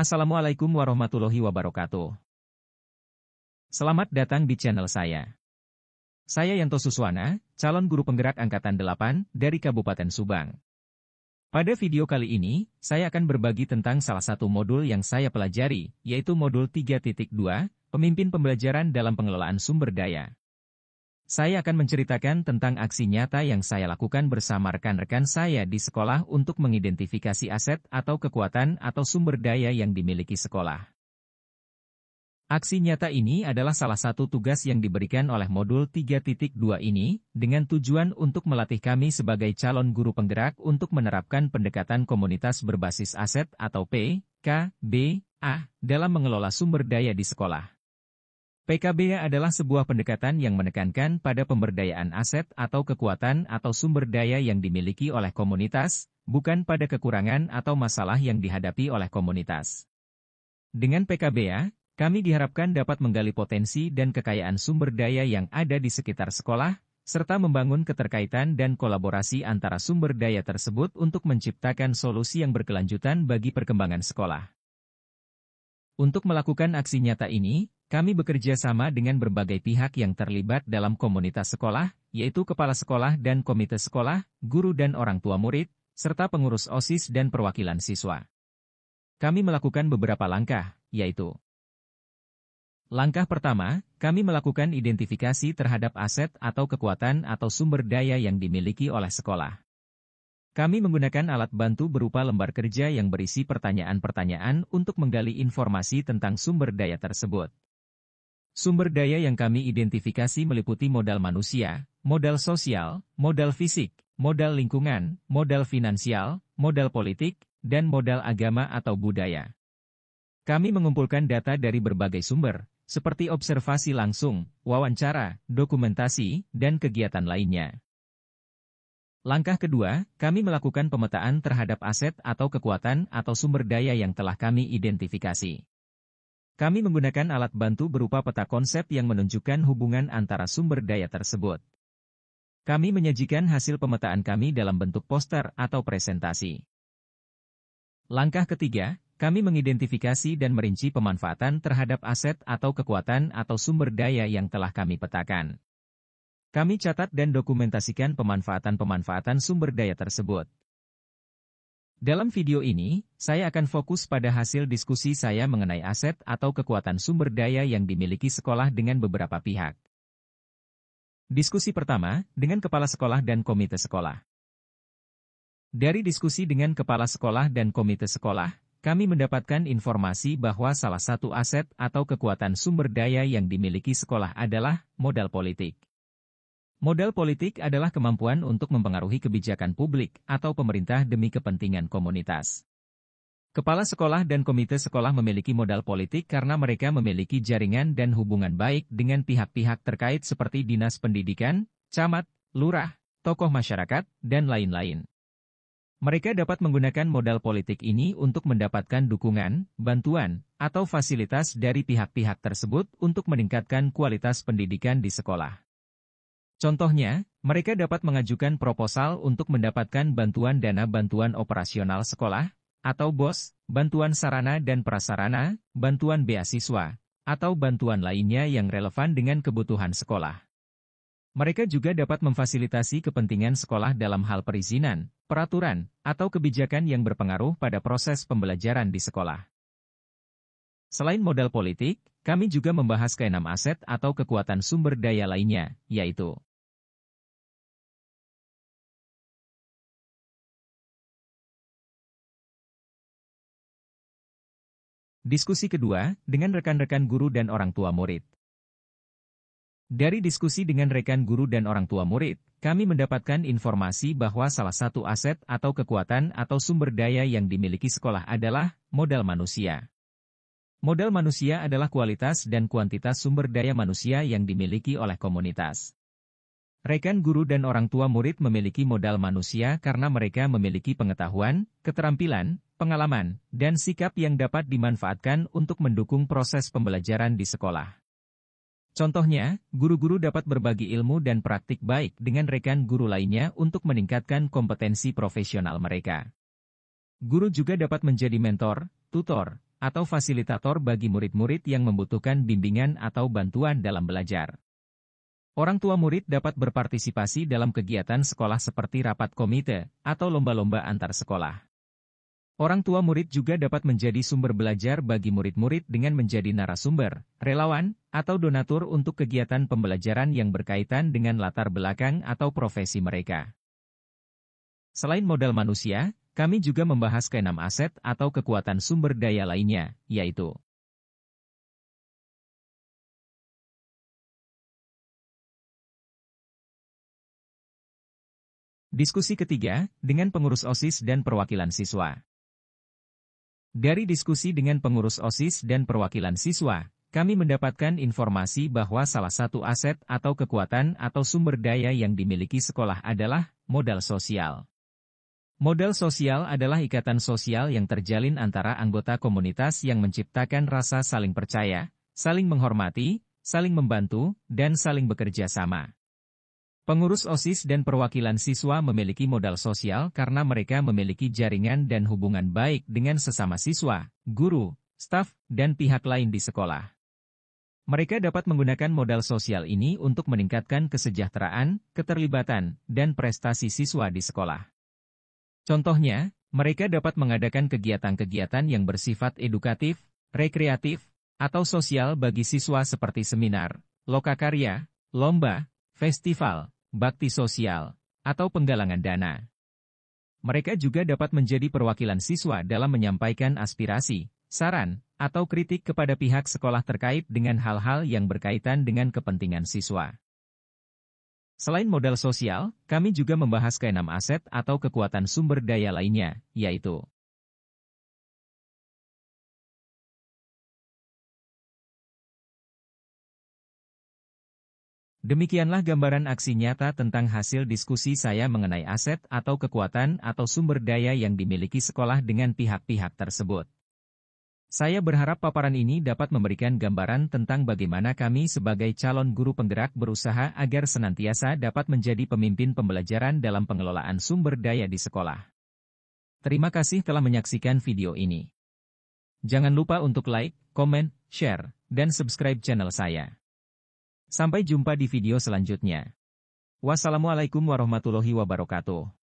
Assalamualaikum warahmatullahi wabarakatuh. Selamat datang di channel saya. Saya Yanto Suswana, calon guru penggerak Angkatan 8 dari Kabupaten Subang. Pada video kali ini, saya akan berbagi tentang salah satu modul yang saya pelajari, yaitu modul 3.2, Pemimpin Pembelajaran dalam Pengelolaan Sumber Daya. Saya akan menceritakan tentang aksi nyata yang saya lakukan bersama rekan-rekan saya di sekolah untuk mengidentifikasi aset atau kekuatan atau sumber daya yang dimiliki sekolah. Aksi nyata ini adalah salah satu tugas yang diberikan oleh modul 3.2 ini, dengan tujuan untuk melatih kami sebagai calon guru penggerak untuk menerapkan pendekatan komunitas berbasis aset atau PKBA dalam mengelola sumber daya di sekolah. PKBA adalah sebuah pendekatan yang menekankan pada pemberdayaan aset atau kekuatan atau sumber daya yang dimiliki oleh komunitas, bukan pada kekurangan atau masalah yang dihadapi oleh komunitas. Dengan PKBA, kami diharapkan dapat menggali potensi dan kekayaan sumber daya yang ada di sekitar sekolah, serta membangun keterkaitan dan kolaborasi antara sumber daya tersebut untuk menciptakan solusi yang berkelanjutan bagi perkembangan sekolah. Untuk melakukan aksi nyata ini, kami bekerja sama dengan berbagai pihak yang terlibat dalam komunitas sekolah, yaitu kepala sekolah dan komite sekolah, guru dan orang tua murid, serta pengurus OSIS dan perwakilan siswa. Kami melakukan beberapa langkah, yaitu: langkah pertama, kami melakukan identifikasi terhadap aset atau kekuatan atau sumber daya yang dimiliki oleh sekolah. Kami menggunakan alat bantu berupa lembar kerja yang berisi pertanyaan-pertanyaan untuk menggali informasi tentang sumber daya tersebut. Sumber daya yang kami identifikasi meliputi modal manusia, modal sosial, modal fisik, modal lingkungan, modal finansial, modal politik, dan modal agama atau budaya. Kami mengumpulkan data dari berbagai sumber, seperti observasi langsung, wawancara, dokumentasi, dan kegiatan lainnya. Langkah kedua, kami melakukan pemetaan terhadap aset atau kekuatan atau sumber daya yang telah kami identifikasi. Kami menggunakan alat bantu berupa peta konsep yang menunjukkan hubungan antara sumber daya tersebut. Kami menyajikan hasil pemetaan kami dalam bentuk poster atau presentasi. Langkah ketiga, kami mengidentifikasi dan merinci pemanfaatan terhadap aset atau kekuatan atau sumber daya yang telah kami petakan. Kami catat dan dokumentasikan pemanfaatan-pemanfaatan sumber daya tersebut. Dalam video ini, saya akan fokus pada hasil diskusi saya mengenai aset atau kekuatan sumber daya yang dimiliki sekolah dengan beberapa pihak. Diskusi pertama, dengan kepala sekolah dan komite sekolah. Dari diskusi dengan kepala sekolah dan komite sekolah, kami mendapatkan informasi bahwa salah satu aset atau kekuatan sumber daya yang dimiliki sekolah adalah modal politik. Modal politik adalah kemampuan untuk mempengaruhi kebijakan publik atau pemerintah demi kepentingan komunitas. Kepala sekolah dan komite sekolah memiliki modal politik karena mereka memiliki jaringan dan hubungan baik dengan pihak-pihak terkait seperti dinas pendidikan, camat, lurah, tokoh masyarakat, dan lain-lain. Mereka dapat menggunakan modal politik ini untuk mendapatkan dukungan, bantuan, atau fasilitas dari pihak-pihak tersebut untuk meningkatkan kualitas pendidikan di sekolah. Contohnya, mereka dapat mengajukan proposal untuk mendapatkan bantuan dana bantuan operasional sekolah, atau BOS, bantuan sarana dan prasarana, bantuan beasiswa, atau bantuan lainnya yang relevan dengan kebutuhan sekolah. Mereka juga dapat memfasilitasi kepentingan sekolah dalam hal perizinan, peraturan, atau kebijakan yang berpengaruh pada proses pembelajaran di sekolah. Selain modal politik, kami juga membahas keenam aset atau kekuatan sumber daya lainnya, yaitu: diskusi kedua, dengan rekan-rekan guru dan orang tua murid. Dari diskusi dengan rekan guru dan orang tua murid, kami mendapatkan informasi bahwa salah satu aset atau kekuatan atau sumber daya yang dimiliki sekolah adalah modal manusia. Modal manusia adalah kualitas dan kuantitas sumber daya manusia yang dimiliki oleh komunitas. Rekan guru dan orang tua murid memiliki modal manusia karena mereka memiliki pengetahuan, keterampilan, pengalaman, dan sikap yang dapat dimanfaatkan untuk mendukung proses pembelajaran di sekolah. Contohnya, guru-guru dapat berbagi ilmu dan praktik baik dengan rekan guru lainnya untuk meningkatkan kompetensi profesional mereka. Guru juga dapat menjadi mentor, tutor, atau fasilitator bagi murid-murid yang membutuhkan bimbingan atau bantuan dalam belajar. Orang tua murid dapat berpartisipasi dalam kegiatan sekolah seperti rapat komite atau lomba-lomba antar sekolah. Orang tua murid juga dapat menjadi sumber belajar bagi murid-murid dengan menjadi narasumber, relawan, atau donatur untuk kegiatan pembelajaran yang berkaitan dengan latar belakang atau profesi mereka. Selain modal manusia, kami juga membahas keenam aset atau kekuatan sumber daya lainnya, yaitu diskusi ketiga, dengan pengurus OSIS dan perwakilan siswa. Dari diskusi dengan pengurus OSIS dan perwakilan siswa, kami mendapatkan informasi bahwa salah satu aset atau kekuatan atau sumber daya yang dimiliki sekolah adalah modal sosial. Modal sosial adalah ikatan sosial yang terjalin antara anggota komunitas yang menciptakan rasa saling percaya, saling menghormati, saling membantu, dan saling bekerja sama. Pengurus OSIS dan perwakilan siswa memiliki modal sosial karena mereka memiliki jaringan dan hubungan baik dengan sesama siswa, guru, staf, dan pihak lain di sekolah. Mereka dapat menggunakan modal sosial ini untuk meningkatkan kesejahteraan, keterlibatan, dan prestasi siswa di sekolah. Contohnya, mereka dapat mengadakan kegiatan-kegiatan yang bersifat edukatif, rekreatif, atau sosial bagi siswa seperti seminar, lokakarya, lomba, festival, bakti sosial, atau penggalangan dana. Mereka juga dapat menjadi perwakilan siswa dalam menyampaikan aspirasi, saran, atau kritik kepada pihak sekolah terkait dengan hal-hal yang berkaitan dengan kepentingan siswa. Selain modal sosial, kami juga membahas keenam aset atau kekuatan sumber daya lainnya, yaitu demikianlah gambaran aksi nyata tentang hasil diskusi saya mengenai aset atau kekuatan atau sumber daya yang dimiliki sekolah dengan pihak-pihak tersebut. Saya berharap paparan ini dapat memberikan gambaran tentang bagaimana kami sebagai calon guru penggerak berusaha agar senantiasa dapat menjadi pemimpin pembelajaran dalam pengelolaan sumber daya di sekolah. Terima kasih telah menyaksikan video ini. Jangan lupa untuk like, komen, share, dan subscribe channel saya. Sampai jumpa di video selanjutnya. Wassalamualaikum warahmatullahi wabarakatuh.